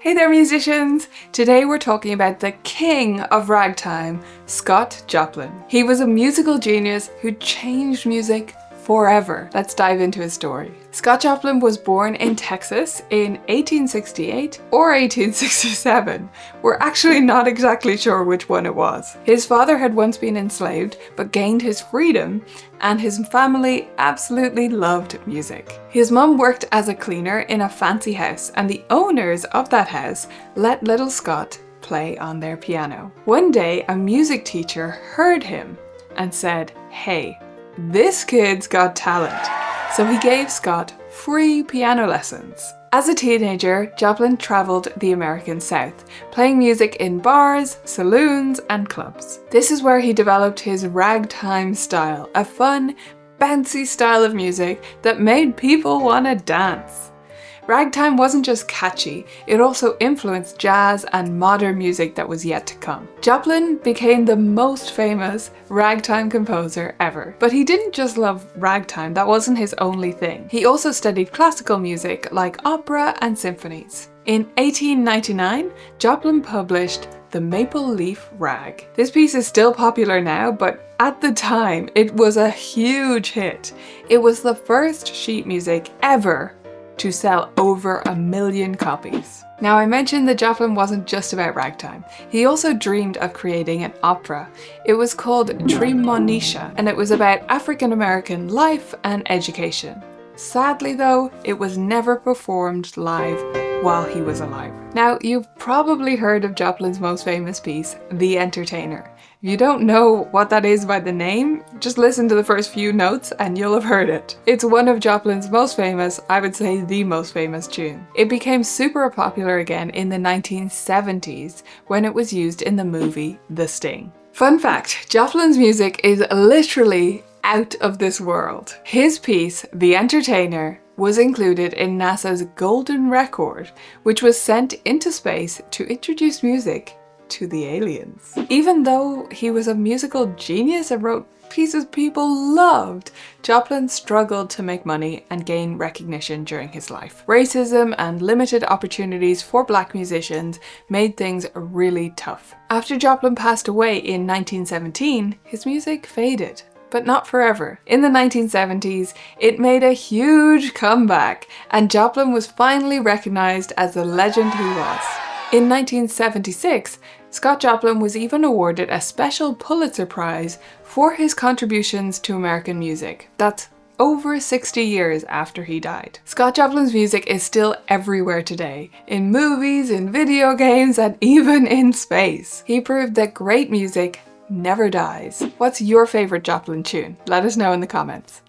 Hey there musicians! Today we're talking about the king of ragtime, Scott Joplin. He was a musical genius who changed music forever. Let's dive into his story. Scott Joplin was born in Texas in 1868 or 1867. We're actually not exactly sure which one it was. His father had once been enslaved but gained his freedom, and his family absolutely loved music. His mum worked as a cleaner in a fancy house, and the owners of that house let little Scott play on their piano. One day, a music teacher heard him and said, "Hey, this kid's got talent." So he gave Scott free piano lessons. As a teenager, Joplin traveled the American South, playing music in bars, saloons, and clubs. This is where he developed his ragtime style, a fun, bouncy style of music that made people want to dance. Ragtime wasn't just catchy, it also influenced jazz and modern music that was yet to come. Joplin became the most famous ragtime composer ever. But he didn't just love ragtime, that wasn't his only thing. He also studied classical music like opera and symphonies. In 1899, Joplin published The Maple Leaf Rag. This piece is still popular now, but at the time it was a huge hit. It was the first sheet music ever to sell over 1 million copies. Now, I mentioned that Joplin wasn't just about ragtime. He also dreamed of creating an opera. It was called Tremonisha, and it was about African American life and education. Sadly though, it was never performed live while he was alive. Now, you've probably heard of Joplin's most famous piece, The Entertainer. If you don't know what that is by the name, just listen to the first few notes and you'll have heard it. It's one of Joplin's most famous, I would say the most famous tune. It became super popular again in the 1970s when it was used in the movie The Sting. Fun fact, Joplin's music is literally out of this world. His piece, The Entertainer, was included in NASA's Golden Record, which was sent into space to introduce music to the aliens. Even though he was a musical genius and wrote pieces people loved, Joplin struggled to make money and gain recognition during his life. Racism and limited opportunities for black musicians made things really tough. After Joplin passed away in 1917, his music faded. But not forever. In the 1970s, it made a huge comeback, and Joplin was finally recognized as the legend he was. In 1976, Scott Joplin was even awarded a special Pulitzer Prize for his contributions to American music. That's over 60 years after he died. Scott Joplin's music is still everywhere today, in movies, in video games, and even in space. He proved that great music never dies. What's your favorite Joplin tune? Let us know in the comments.